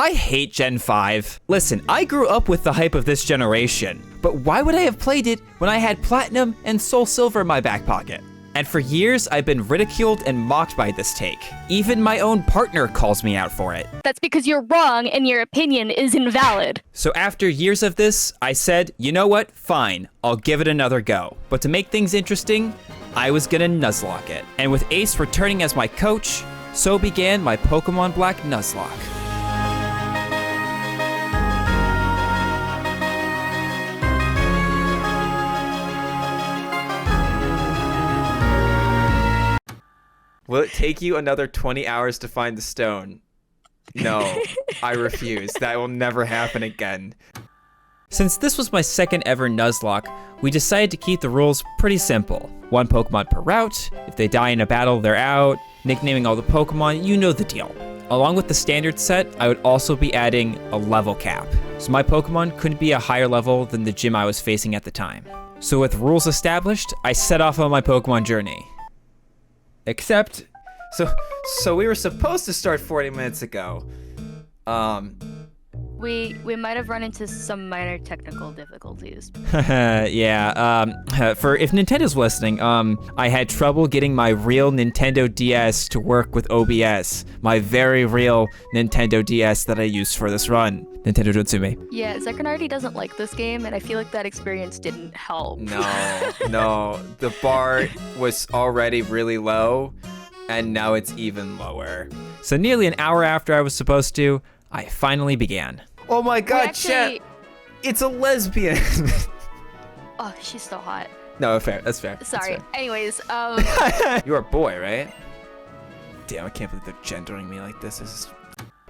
I hate Gen 5. Listen, I grew up with the hype of this generation, but why would I have played it when I had Platinum and Soul Silver in my back pocket? And for years, I've been ridiculed and mocked by this take. Even my own partner calls me out for it. That's because you're wrong and your opinion is invalid. So after years of this, I said, you know what? Fine, I'll give it another go. But to make things interesting, I was gonna Nuzlocke it. And with Ace returning as my coach, so began my Pokemon Black Nuzlocke. Will it take you another 20 hours to find the stone? No, I refuse. That will never happen again. Since this was my second ever Nuzlocke, we decided to keep the rules pretty simple. 1 Pokemon per route, if they die in a battle, they're out, nicknaming all the Pokemon, you know the deal. Along with the standard set, I would also be adding a level cap. So my Pokemon couldn't be a higher level than the gym I was facing at the time. So with rules established, I set off on my Pokemon journey. Except, so we were supposed to start 40 minutes ago. We might have run into some minor technical difficulties. Yeah, for if Nintendo's listening, I had trouble getting my real Nintendo DS to work with OBS. My very real Nintendo DS that I used for this run. Nintendo, don't sue me. Yeah, Zicron already doesn't like this game, and I feel like that experience didn't help. No, the bar was already really low, and now it's even lower. So nearly an hour after I was supposed to, I finally began. Oh my god, chat! It's a lesbian! Oh, she's so hot. No, fair, that's fair. Sorry, that's fair. Anyways, You're a boy, right? Damn, I can't believe they're gendering me like this. This is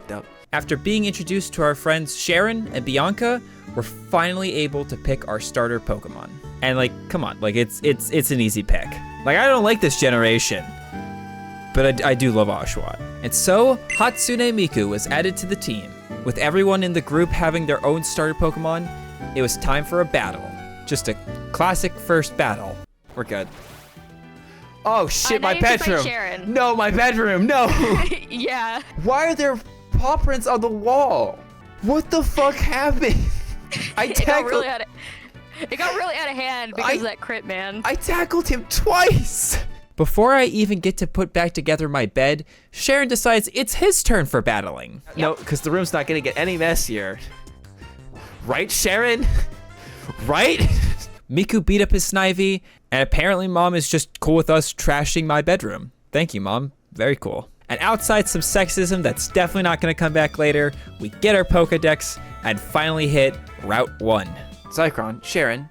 dope. After being introduced to our friends Sharon and Bianca, we're finally able to pick our starter Pokemon. And like, come on, like it's an easy pick. Like, I don't like this generation, but I do love Oshawott. And so, Hatsune Miku was added to the team. With everyone in the group having their own starter Pokemon, it was time for a battle. Just a classic first battle. We're good. Oh shit, my bedroom! No, my bedroom, no! Yeah. Why are there paw prints on the wall? What the fuck happened? It got really out of hand because of that crit, man. I tackled him twice! Before I even get to put back together my bed, Sharon decides it's his turn for battling. Yep. No, because the room's not gonna get any messier. Right, Sharon? Right? Miku beat up his Snivy, and apparently Mom is just cool with us trashing my bedroom. Thank you, Mom. Very cool. And outside some sexism that's definitely not gonna come back later, we get our Pokedex and finally hit Route 1. Zicron, Sharon,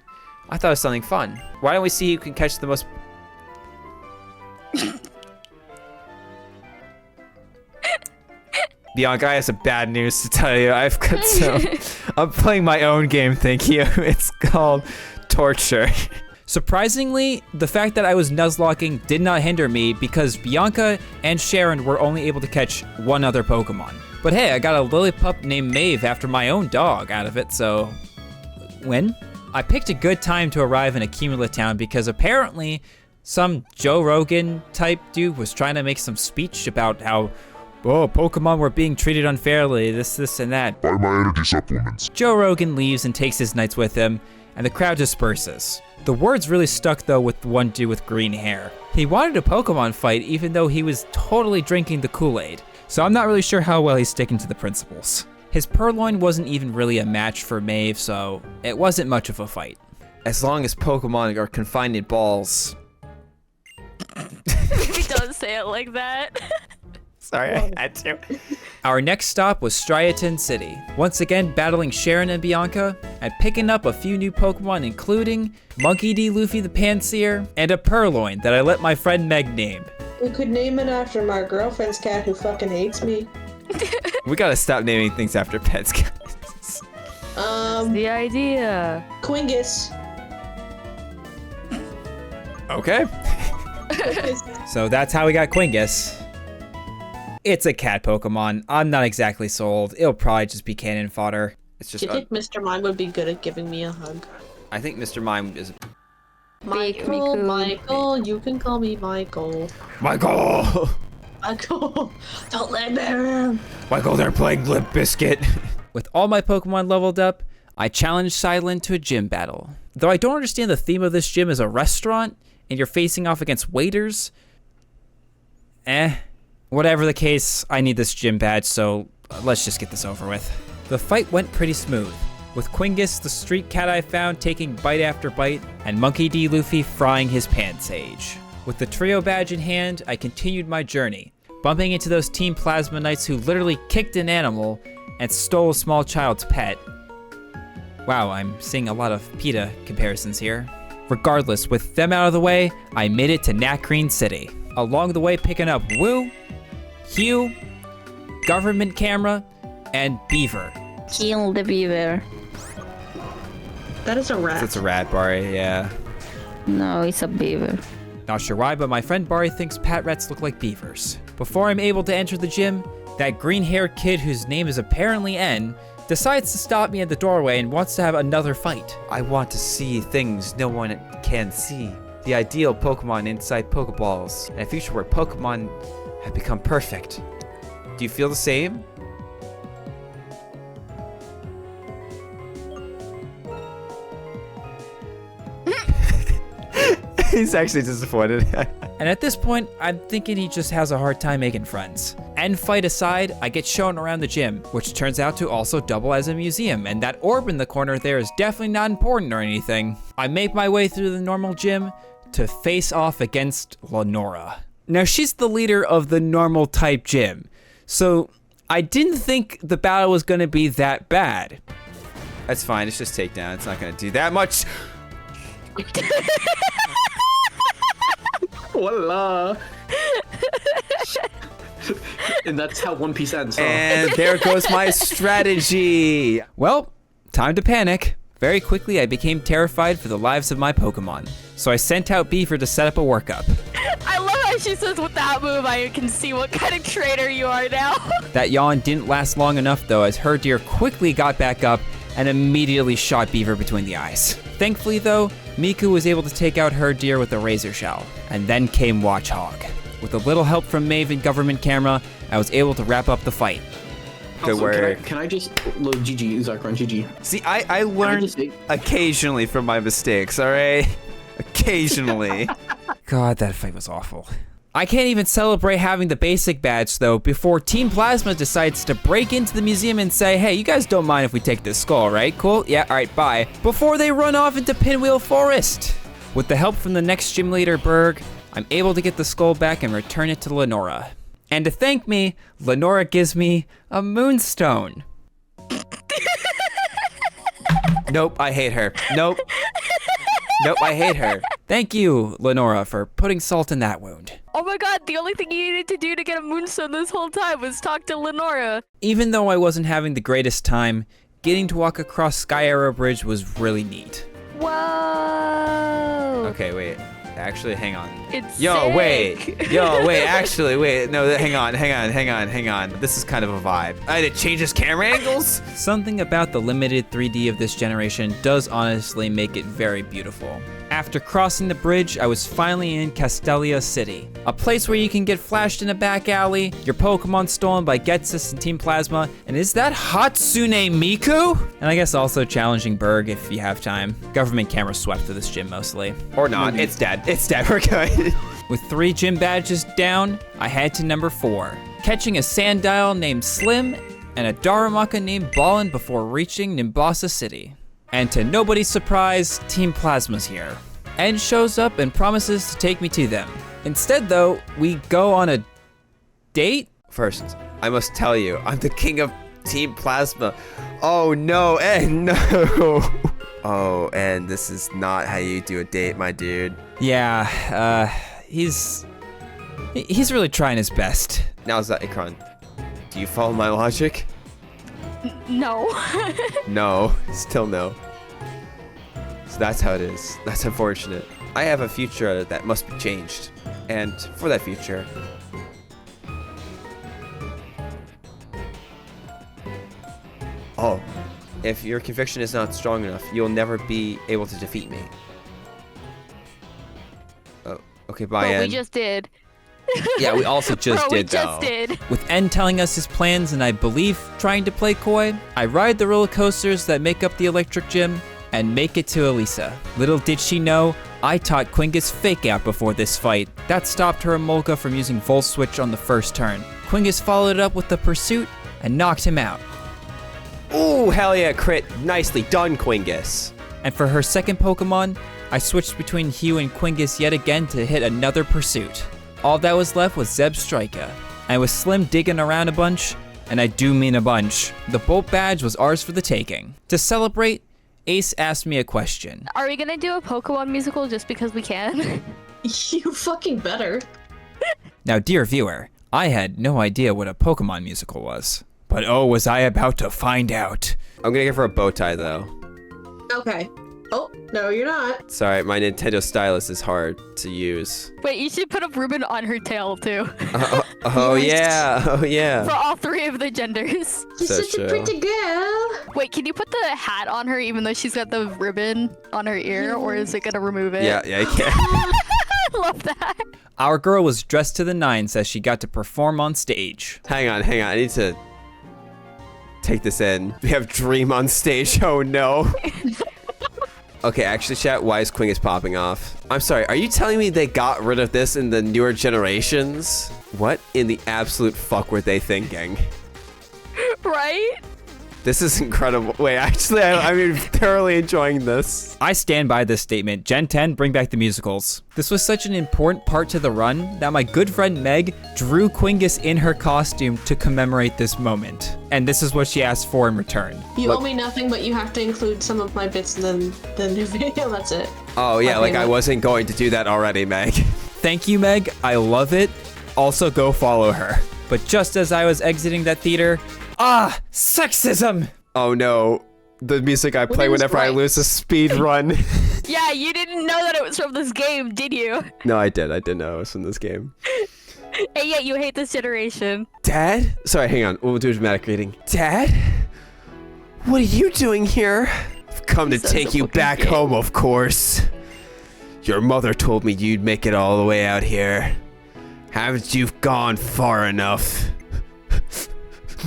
I thought it was something fun. Why don't we see who can catch the most... Bianca, I have some bad news to tell you. I'm playing my own game, thank you. It's called Torture. Surprisingly, the fact that I was Nuzlocking did not hinder me because Bianca and Sharon were only able to catch one other Pokemon. But hey, I got a Lillipup named Maeve after my own dog out of it, so... Win? I picked a good time to arrive in Accumula Town because apparently some Joe Rogan type dude was trying to make some speech about how, oh, Pokemon were being treated unfairly, this, and that. Buy my energy supplements. Joe Rogan leaves and takes his knights with him, and the crowd disperses. The words really stuck though with the one dude with green hair. He wanted a Pokemon fight even though he was totally drinking the Kool-Aid, so I'm not really sure how well he's sticking to the principles. His Purloin wasn't even really a match for Maeve, so it wasn't much of a fight. As long as Pokemon are confined in balls. He does say it like that. Sorry, I had to. Our next stop was Striaton City. Once again, battling Sharon and Bianca, and picking up a few new Pokemon, including Monkey D. Luffy the Panseer, and a Purloin that I let my friend Meg name. We could name it after my girlfriend's cat who fucking hates me. We gotta stop naming things after pets, guys. The idea. Quingus. Okay. So that's how we got Quingus. It's a cat Pokemon. I'm not exactly sold. It'll probably just be cannon fodder. It's just. Do you think Mr. Mime would be good at giving me a hug? I think Mr. Mime is. Michael, you can call me Michael. Michael! Michael, don't let him. Michael, they're playing Limp Bizkit. With all my Pokemon leveled up, I challenged Silent to a gym battle. Though I don't understand the theme of this gym as a restaurant, and you're facing off against waiters. Whatever the case, I need this gym badge, so let's just get this over with. The fight went pretty smooth, with Quingus, the street cat I found, taking bite after bite, and Monkey D. Luffy frying his pansage. With the trio badge in hand, I continued my journey, bumping into those Team Plasma Knights who literally kicked an animal and stole a small child's pet. Wow, I'm seeing a lot of PETA comparisons here. Regardless, with them out of the way, I made it to Nacrene City. Along the way, picking up Woo, Hugh, Government Camera, and Beaver. Kill the beaver. That is a rat. It's a rat, Bari, yeah. No, it's a beaver. Not sure why, but my friend Bari thinks pat rats look like beavers. Before I'm able to enter the gym, that green-haired kid whose name is apparently N decides to stop me at the doorway and wants to have another fight. I want to see things no one can see. The ideal Pokemon inside Pokeballs, and a future where Pokemon have become perfect. Do you feel the same? He's actually disappointed. And at this point, I'm thinking he just has a hard time making friends. End fight aside, I get shown around the gym, which turns out to also double as a museum, and that orb in the corner there is definitely not important or anything. I make my way through the normal gym to face off against Lenora. Now, she's the leader of the normal type gym, so I didn't think the battle was gonna be that bad. That's fine, it's just takedown, it's not gonna do that much. Voila! And that's how One Piece ends, huh? And there goes my strategy. Well, time to panic. Very quickly, I became terrified for the lives of my Pokemon. So I sent out Beaver to set up a workup. I love how she says with that move, I can see what kind of traitor you are now. That yawn didn't last long enough though, as her deer quickly got back up and immediately shot Beaver between the eyes. Thankfully though, Miku was able to take out her deer with a razor shell. And then came Watchhog. With a little help from Maeve and Government Camera, I was able to wrap up the fight. Good Also, work. Can I just load GG, Zicron, GG. See, I learn occasionally from my mistakes, alright? Occasionally. God, that fight was awful. I can't even celebrate having the basic badge, though, before Team Plasma decides to break into the museum and say, hey, you guys don't mind if we take this skull, right? Cool? Yeah, alright, bye. Before they run off into Pinwheel Forest. With the help from the next gym leader, Berg, I'm able to get the skull back and return it to Lenora. And to thank me, Lenora gives me a moonstone. Nope, I hate her. Nope. Nope, I hate her. Thank you, Lenora, for putting salt in that wound. Oh my god, the only thing you needed to do to get a moonstone this whole time was talk to Lenora. Even though I wasn't having the greatest time, getting to walk across Sky Arrow Bridge was really neat. Whoa. Okay, wait. Actually, hang on. It's Yo, sick. wait. Yo, wait. Actually, wait. No, hang on. This is kind of a vibe. I had to change his camera angles? Something about the limited 3D of this generation does honestly make it very beautiful. After crossing the bridge, I was finally in Castelia City, a place where you can get flashed in a back alley, your Pokemon stolen by Getsus and Team Plasma, and is that Hatsune Miku? And I guess also challenging Berg if you have time. Government Camera swept through this gym mostly. Or not, it's dead. It's dead, we're good. With 3 gym badges down, I head to number 4, catching a Sandile named Slim and a Darumaka named Ballin before reaching Nimbasa City. And to nobody's surprise, Team Plasma's here. Ed shows up and promises to take me to them. Instead though, we go on a date? First, I must tell you, I'm the king of Team Plasma. Oh no, Ed, no. Oh, and this is not how you do a date, my dude. Yeah, he's really trying his best. Now, Zicron, do you follow my logic? No. No, still no. So that's how it is. That's unfortunate. I have a future that must be changed. And for that future, oh, if your conviction is not strong enough, you'll never be able to defeat me. Oh, okay, bye, But we Ann. just did. Yeah, we also just Bro, did, we just though. did. With N telling us his plans and I believe trying to play coy, I ride the roller coasters that make up the electric gym and make it to Elisa. Little did she know, I taught Quingus fake out before this fight. That stopped her and Molka from using Volt Switch on the first turn. Quingus followed it up with the pursuit and knocked him out. Ooh, hell yeah, crit. Nicely done, Quingus. And for her second Pokemon, I switched between Hugh and Quingus yet again to hit another pursuit. All that was left was Zebstrika. I was Slim digging around a bunch, and I do mean a bunch. The Bolt badge was ours for the taking. To celebrate, Ace asked me a question. Are we gonna do a Pokemon musical just because we can? You fucking better. Now, dear viewer, I had no idea what a Pokemon musical was. But oh, was I about to find out. I'm gonna give her a bow tie, though. Okay. Oh, no, you're not. Sorry, my Nintendo stylus is hard to use. Wait, you should put a ribbon on her tail too. Oh, yeah. Oh, For yeah. all three of the genders. You're So such true. a pretty girl. Wait, can you put the hat on her even though she's got the ribbon on her ear, or is it gonna remove it? Yeah, I can't. I love that. Our girl was dressed to the nines as she got to perform on stage. Hang on. I need to take this in. We have Dream on stage. Oh, no. Okay, actually, chat, why is Quingus popping off? I'm sorry, are you telling me they got rid of this in the newer generations? What in the absolute fuck were they thinking? Right? This is incredible. Wait, actually, I'm thoroughly enjoying this. I stand by this statement. Gen 10, bring back the musicals. This was such an important part to the run that my good friend Meg drew Quingus in her costume to commemorate this moment. And this is what she asked for in return. You Look- owe me nothing, but you have to include some of my bits in the new video. That's it. Oh, yeah, My like I favorite. wasn't going to do that already, Meg. Thank you, Meg. I love it. Also, go follow her. But just as I was exiting that theater, sexism! Oh, no. The music I play it was whenever I right. lose a speed run. Yeah, you didn't know that it was from this game, did you? No, I did. I did know it was from this game. And yet you hate this generation. Dad? Sorry, hang on. We'll do a dramatic reading. Dad? What are you doing here? I've come to Sounds take so you fucking back gay. home, of course. Your mother told me you'd make it all the way out here. Haven't you gone far enough?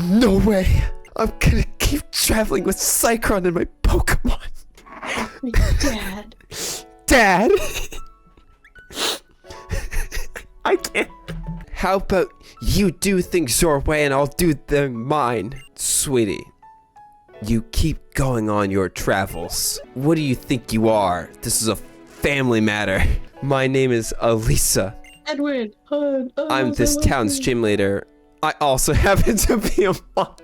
No way. I'm gonna keep traveling with Zicron and my Pokemon. Dad. Dad? I can't. How about you do things your way and I'll do them mine? Sweetie, you keep going on your travels. What do you think you are? This is a family matter. My name is Elisa. Edwin. I'm this town's gym leader. I also happen to be a mom.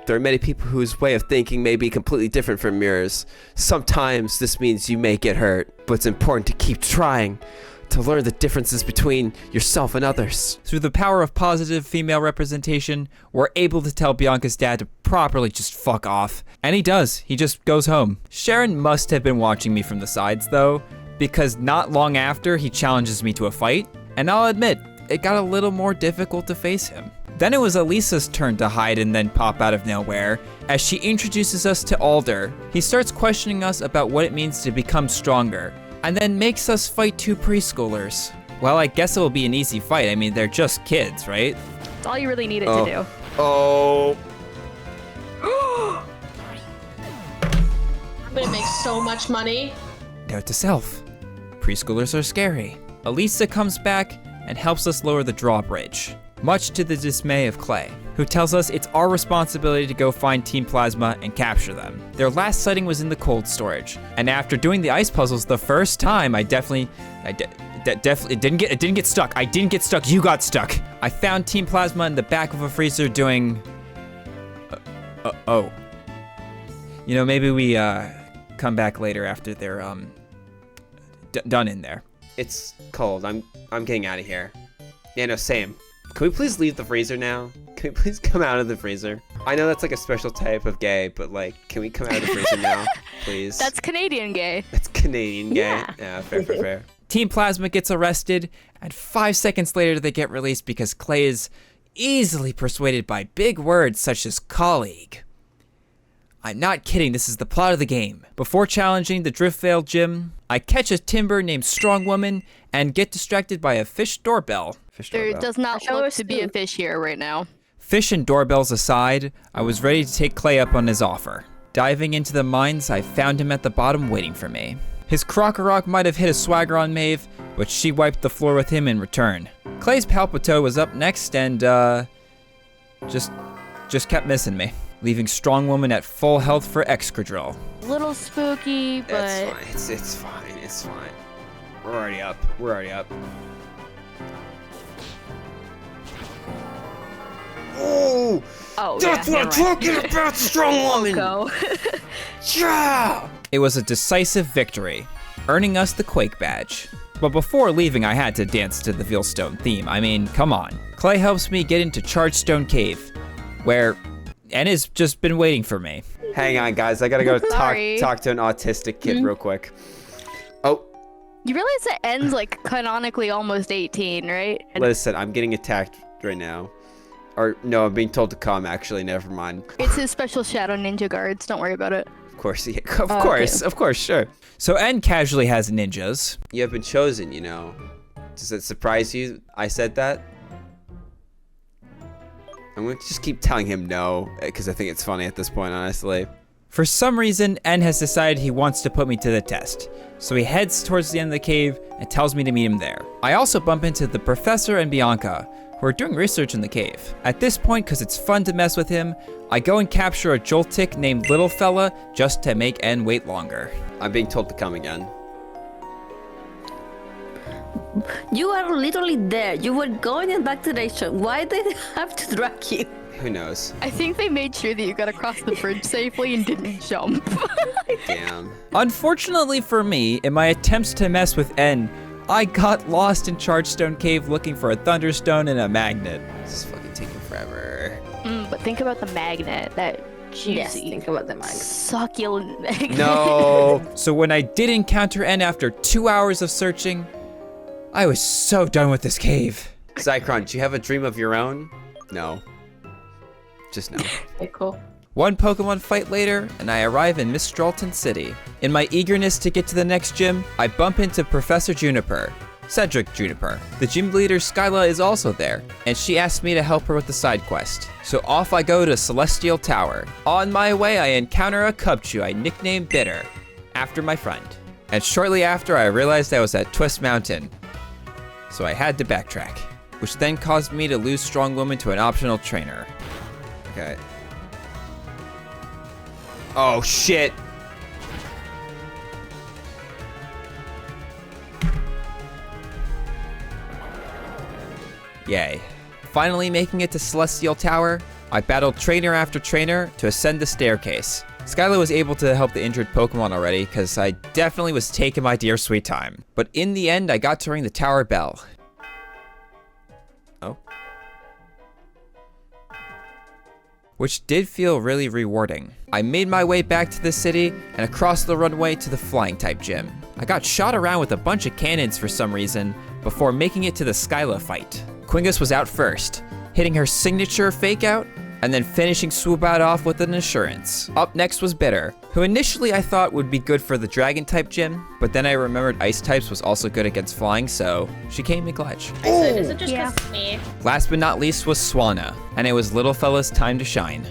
There are many people whose way of thinking may be completely different from yours. Sometimes this means you may get hurt, but it's important to keep trying to learn the differences between yourself and others. Through the power of positive female representation, we're able to tell Bianca's dad to properly just fuck off. And he does. He just goes home. Sharon must have been watching me from the sides, though, because not long after, he challenges me to a fight, and I'll admit, it got a little more difficult to face him. Then it was Elisa's turn to hide and then pop out of nowhere. As she introduces us to Alder, he starts questioning us about what it means to become stronger, and then makes us fight two preschoolers. Well, I guess it will be an easy fight. I mean, they're just kids, right? That's all you really needed Oh. to do. Oh, I'm gonna make so much money. Note to self, preschoolers are scary. Elisa comes back and helps us lower the drawbridge, much to the dismay of Clay, who tells us it's our responsibility to go find Team Plasma and capture them. Their last sighting was in the cold storage, and after doing the ice puzzles the first time, it didn't get stuck. I didn't get stuck. You got stuck. I found Team Plasma in the back of a freezer doing. Oh. You know, maybe we come back later after they're done in there. it's cold. I'm getting out of here. Yeah, no, same. Can we please leave the freezer now? Can we please come out of the freezer? I know that's like a special type of gay, but like, can we come out of the freezer now, please? That's Canadian gay. That's Canadian gay. Yeah. Yeah, fair. Team Plasma gets arrested, and 5 seconds later they get released because Clay is easily persuaded by big words such as colleague. I'm not kidding, this is the plot of the game. Before challenging the Driftvale gym, I catch a timber named Strong Woman and get distracted by a fish doorbell. There does not look to be a fish here right now. Fish and doorbells aside, I was ready to take Clay up on his offer. Diving into the mines, I found him at the bottom waiting for me. His Krokorok might have hit a swagger on Maeve, but she wiped the floor with him in return. Clay's Palpito was up next and, just kept missing me, leaving Strong Woman at full health for Excadrill. Little spooky, but... It's fine. It's fine. We're already up. Oh! Oh, That's yeah, what I'm talking about, Strong Woman! Go. Yeah! It was a decisive victory, earning us the Quake badge. But before leaving, I had to dance to the Veilstone theme. I mean, come on. Clay helps me get into Chargestone Cave, where N has just been waiting for me. Hang on, guys. I gotta go Sorry. talk to an autistic kid real quick. Oh, You realize it ends like canonically almost 18, right? listen, I'm getting attacked right now. Or, no, I'm being told to come, actually. Never mind. It's his special Shadow Ninja guards. Don't worry about it. Of course, of course, sure. So N casually has ninjas. You have been chosen, you know. Does it surprise you I said that? I'm going to just keep telling him no, because I think it's funny at this point, honestly. For some reason, N has decided he wants to put me to the test. So he heads towards the end of the cave and tells me to meet him there. I also bump into the professor and Bianca, who are doing research in the cave. At this point, because it's fun to mess with him, I go and capture a Joltik named Little Fella just to make N wait longer. I'm being told to come again. You are literally there. You were going in back to the station. Why did they have to drag you? Who knows? I think they made sure that you got across the bridge safely and didn't jump. Damn. Unfortunately for me, in my attempts to mess with N, I got lost in Chargestone Cave looking for a Thunderstone and a magnet. This is fucking taking forever. But think about the magnet, that juicy, Yes, think about the mag. succulent magnet. No. So when I did encounter N after 2 hours of searching, I was so done with this cave. Zicron, do you have a dream of your own? No. Just no. Okay, cool. One Pokemon fight later, and I arrive in Mistralton City. In my eagerness to get to the next gym, I bump into Professor Juniper, Cedric Juniper. The gym leader Skyla is also there, and she asked me to help her with the side quest. So off I go to Celestial Tower. On my way, I encounter a Cubchoo I nicknamed Bitter, after my friend. And shortly after, I realized I was at Twist Mountain, so I had to backtrack, which then caused me to lose Strong Woman to an optional trainer. Okay. Oh, shit. Yay. Finally making it to Celestial Tower, I battled trainer after trainer to ascend the staircase. Skyla was able to help the injured Pokemon already, because I definitely was taking my dear sweet time. But in the end, I got to ring the tower bell. Oh. Which did feel really rewarding. I made my way back to the city and across the runway to the flying type gym. I got shot around with a bunch of cannons for some reason before making it to the Skyla fight. Quingus was out first, hitting her signature fake out and then finishing Swoobat off with an assurance. Up next was Bitter, who initially I thought would be good for the dragon type gym, but then I remembered ice types was also good against flying, so she came in clutch. So is it just Yeah. 'cause me? Last but not least was Swanna, and it was Little Fella's time to shine.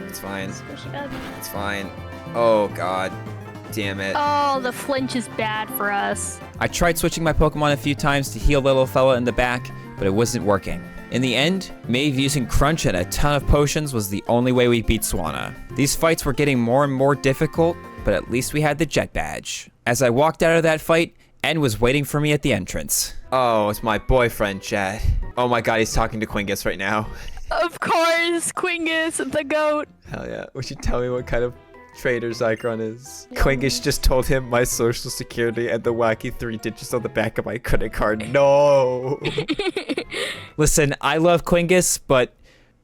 It's fine. Squishy bug. It's fine. Oh, God. Damn it. Oh, the flinch is bad for us. I tried switching my Pokemon a few times to heal Little Fella in the back, but it wasn't working. In the end, Maeve using Crunch and a ton of potions was the only way we beat Swanna. These fights were getting more and more difficult, but at least we had the Jet Badge. As I walked out of that fight, N was waiting for me at the entrance. Oh, it's my boyfriend, Chad. Oh my God, he's talking to Quingus right now. Of course, Quingus, the goat. Hell yeah. Would you tell me what kind of traitor Zicron is? Quingus just told him my social security and the wacky 3 digits on the back of my credit card. No. Listen, I love Quingus, but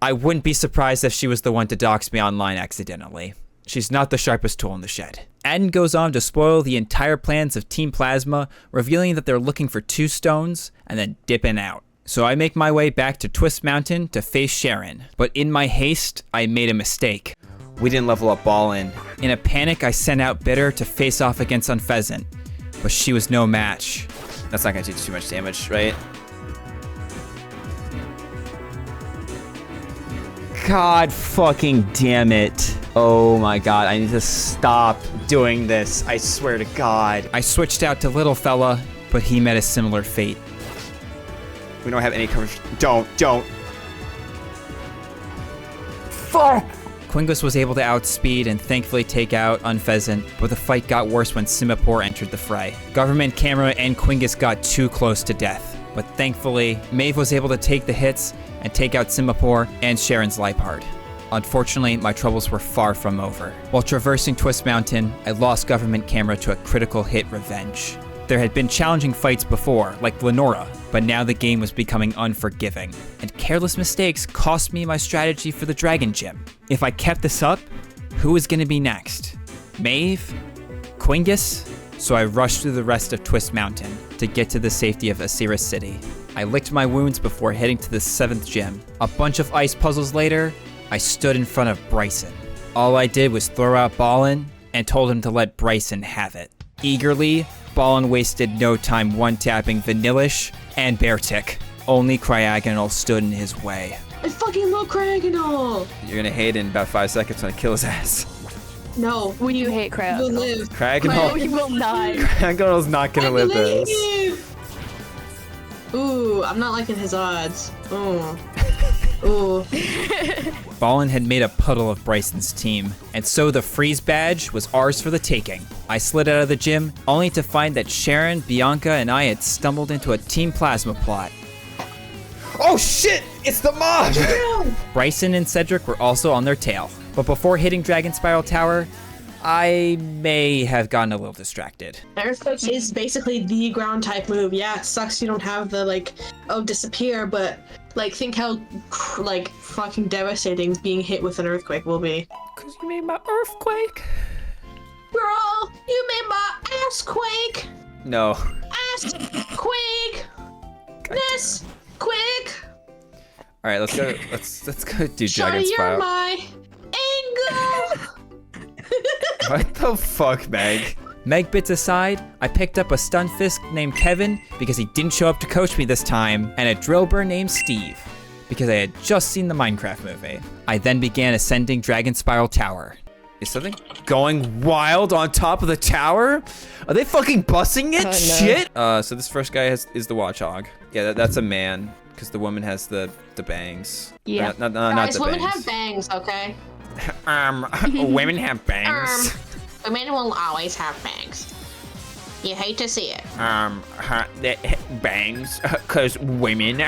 I wouldn't be surprised if she was the one to dox me online accidentally. She's not the sharpest tool in the shed. N goes on to spoil the entire plans of Team Plasma, revealing that they're looking for 2 stones and then dipping out. So I make my way back to Twist Mountain to face Sharon, but in my haste, I made a mistake. We didn't level up Ballin. In a panic, I sent out Bitter to face off against Unpheasant, but she was no match. That's not gonna do too much damage, right? God fucking damn it. Oh my god, I need to stop doing this. I swear to God. I switched out to Little Fella, but he met a similar fate. We don't have any coverage. Don't. Fuck! Quingus was able to outspeed and thankfully take out Unpheasant, but the fight got worse when Singapore entered the fray. Government Camera and Quingus got too close to death, but thankfully, Maeve was able to take the hits and take out Singapore and Sharon's Leipard. Unfortunately, my troubles were far from over. While traversing Twist Mountain, I lost Government Camera to a critical hit revenge. There had been challenging fights before, like Lenora, but now the game was becoming unforgiving, and careless mistakes cost me my strategy for the Dragon Gym. If I kept this up, who was going to be next? Maeve? Quingus? So I rushed through the rest of Twist Mountain to get to the safety of Osiris City. I licked my wounds before heading to the 7th gym. A bunch of ice puzzles later, I stood in front of Bryson. All I did was throw out Ballin and told him to let Bryson have it. Eagerly, Ballin wasted no time one-tapping Vanillish and Beartick. Only Cryagonal stood in his way. I fucking love Cryagonal! You're gonna hate it in about 5 seconds when I kill his ass. No. When you hate You'll Cryo. live. No, Cryagonal. you will not. Cryagonal's not gonna live this. Ooh, I'm not liking his odds. Ooh. Ooh. Ballin had made a puddle of Bryson's team, and so the freeze badge was ours for the taking. I slid out of the gym, only to find that Sharon, Bianca, and I had stumbled into a Team Plasma plot. Oh shit! It's the mob! Bryson and Cedric were also on their tail, but before hitting Dragon Spiral Tower, I may have gotten a little distracted. Earthquake is basically the ground type move. Yeah, it sucks you don't have the, like, disappear, but, like, think how, like, fucking devastating being hit with an earthquake will be. Cause you made my earthquake. Girl, you made my ass quake! No. Ass quake! Ness quake! Alright, let's go. Let's go do Shawty, Dragon you're Spiral. my angle! What the fuck, Meg? Meg bits aside, I picked up a Stunfisk named Kevin because he didn't show up to coach me this time, and a Drillbur named Steve because I had just seen the Minecraft movie. I then began ascending Dragon Spiral Tower. Is something going wild on top of the tower? Are they fucking bussing it? Oh, no. Shit! So this first guy is the Watchhog. Yeah, that's a man, because the woman has the bangs. Yeah. Not Guys, the women bangs. have bangs, okay? Women have bangs. Women will always have bangs. You hate to see it. Bangs, cause women.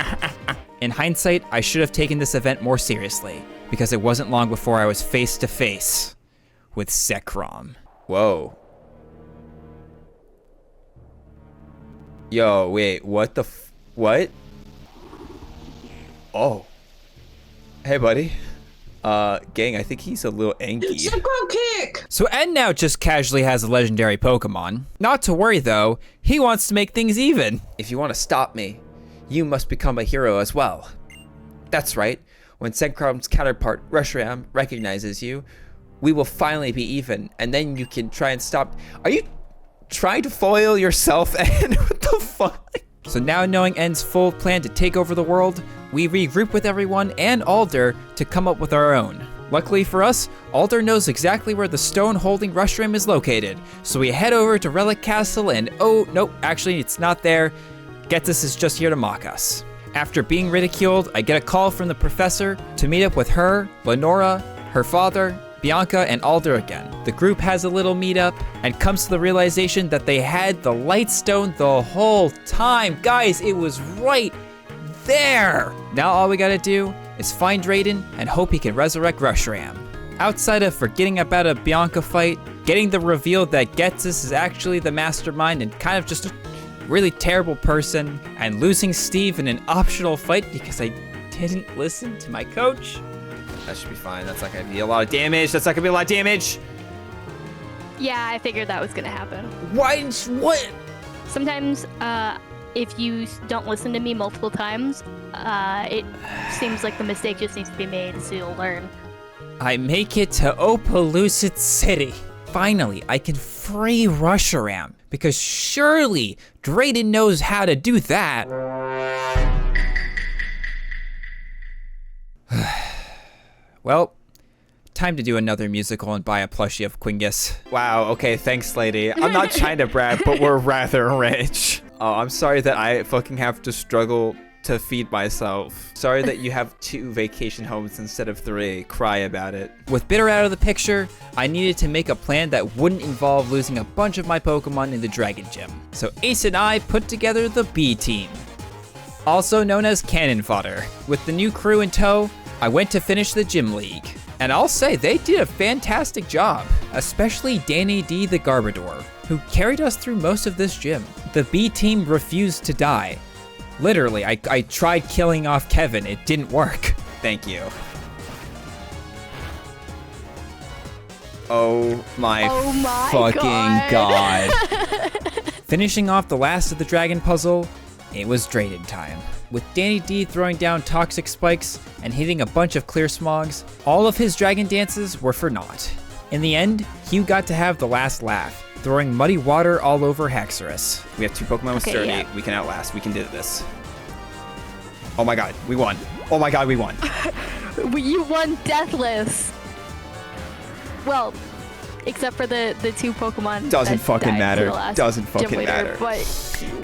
In hindsight, I should have taken this event more seriously, because it wasn't long before I was face to face with Zicron. Whoa. Yo, wait, what the what? Oh. Hey, buddy. Gang, I think he's a little angry. Zicron kick! So Ed now just casually has a legendary Pokemon. Not to worry though, he wants to make things even. If you want to stop me, you must become a hero as well. That's right, when Zicron's counterpart, Reshiram, recognizes you, we will finally be even, and then you can try and stop. Are you trying to foil yourself, Ed? What the fuck? So now knowing En's full plan to take over the world, we regroup with everyone and Alder to come up with our own. Luckily for us, Alder knows exactly where the stone holding Reshiram is located, so we head over to Relic Castle and oh, nope, actually it's not there. Getsus is just here to mock us. After being ridiculed, I get a call from the professor to meet up with her, Lenora, her father, Bianca, and Alder again. The group has a little meetup and comes to the realization that they had the light stone the whole time. Guys, it was right there. Now all we gotta do is find Drayden and hope he can resurrect Reshiram. Outside of forgetting about a Bianca fight, getting the reveal that Getsus is actually the mastermind and kind of just a really terrible person, and losing Steve in an optional fight because I didn't listen to my coach. That should be fine. That's not gonna be a lot of damage. That's not gonna be a lot of damage. Yeah, I figured that was gonna happen. What? Sometimes, if you don't listen to me multiple times, it seems like the mistake just needs to be made so you'll learn. I make it to Opaloosa City. Finally, I can free Rusharam, because surely Drayden knows how to do that. Well, time to do another musical and buy a plushie of Quingus. Wow, okay, thanks, lady. I'm not trying to brag, but we're rather rich. Oh, I'm sorry that I fucking have to struggle to feed myself. Sorry that you have 2 vacation homes instead of 3. Cry about it. With Bitter out of the picture, I needed to make a plan that wouldn't involve losing a bunch of my Pokemon in the Dragon Gym. So Ace and I put together the B team, also known as Cannon Fodder. With the new crew in tow, I went to finish the gym league. And I'll say they did a fantastic job, especially Danny D the Garbodor, who carried us through most of this gym. The B team refused to die. Literally, I tried killing off Kevin, it didn't work. Thank you. Oh my fucking god. Finishing off the last of the dragon puzzle, it was Drayden time. With Danny D throwing down toxic spikes and hitting a bunch of clear smogs, all of his dragon dances were for naught. In the end, Hugh got to have the last laugh, throwing muddy water all over Haxorus. We have 2 Pokemon with Sturdy. Yeah. We can outlast. We can do this. Oh my god, we won. Oh my god, we won. You won deathless. Well, except for the 2 Pokemon. Doesn't fucking matter. Doesn't fucking leader, matter. But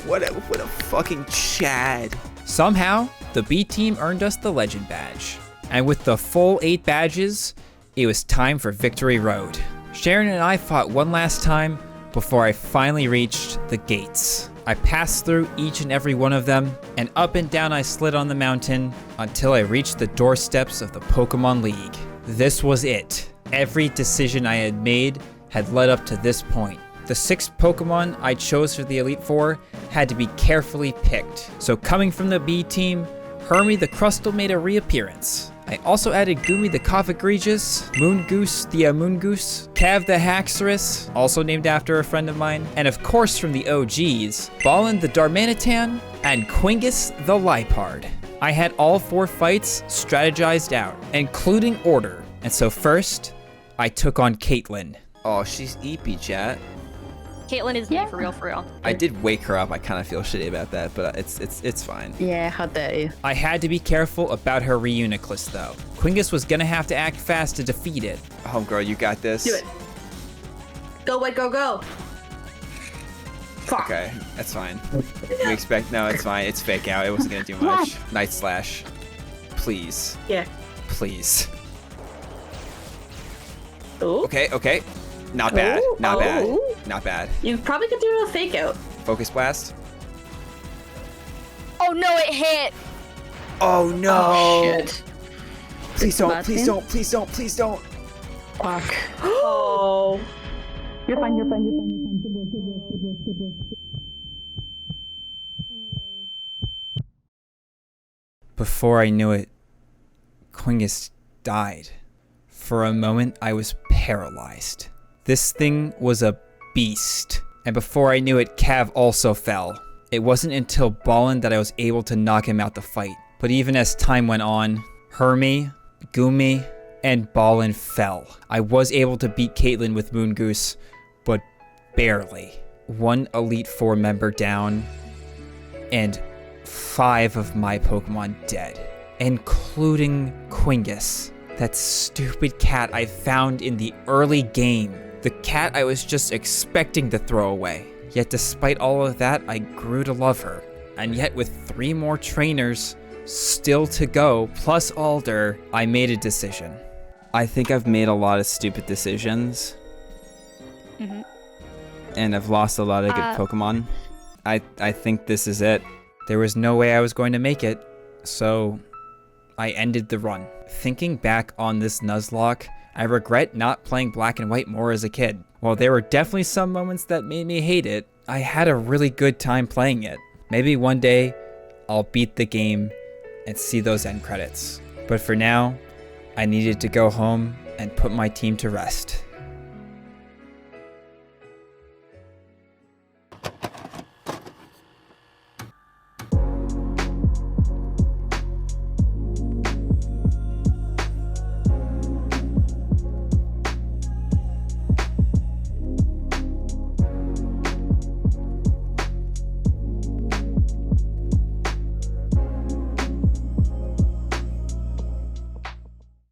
what a fucking Chad. Somehow, the B team earned us the Legend Badge. And with the full 8 badges, it was time for Victory Road. Sharon and I fought one last time before I finally reached the gates. I passed through each and every one of them, and up and down I slid on the mountain until I reached the doorsteps of the Pokemon League. This was it. Every decision I had made had led up to this point. The 6 Pokemon I chose for the Elite Four had to be carefully picked. So coming from the B team, Hermie the Crustle made a reappearance. I also added Goomy the Cofagrigus, Moongoose the Amoongoose, Cav the Haxorus, also named after a friend of mine, and of course from the OGs, Ballin the Darmanitan, and Quingus the Liepard. I had all 4 fights strategized out, including order. And so first, I took on Caitlin. Oh, she's eepy, chat. Caitlin is me for real. I did wake her up. I kind of feel shitty about that, but it's fine. Yeah, how dare you. I had to be careful about her Reuniclus, though. Quingus was gonna have to act fast to defeat it. Homegirl, you got this. Do it. Go, White, go. Fuck. Okay, that's fine. We expect, no, it's fine. It's fake out. It wasn't gonna do much. Night Slash. Please. Yeah. Please. Ooh. Okay. Not bad. Ooh, Not bad. oh. Not bad. You probably could do a fake out. Focus Blast. Oh no, it hit. Oh no. Oh, shit. Please don't. Fuck. Oh. You're fine. Before I knew it, Quingus died. For a moment, I was paralyzed. This thing was a beast. And before I knew it, Cav also fell. It wasn't until Ballin that I was able to knock him out the fight. But even as time went on, Hermie, Goomy, and Ballin fell. I was able to beat Caitlin with Moongoose, but barely. 1 Elite Four member down, and 5 of my Pokemon dead, including Quingus. That stupid cat I found in the early game. The cat I was just expecting to throw away. Yet despite all of that, I grew to love her. And yet with 3 more trainers still to go, plus Alder, I made a decision. I think I've made a lot of stupid decisions. Mm-hmm. And I've lost a lot of good Pokemon. I think this is it. There was no way I was going to make it, so I ended the run. Thinking back on this Nuzlocke, I regret not playing Black and White more as a kid. While there were definitely some moments that made me hate it, I had a really good time playing it. Maybe one day, I'll beat the game and see those end credits. But for now, I needed to go home and put my team to rest.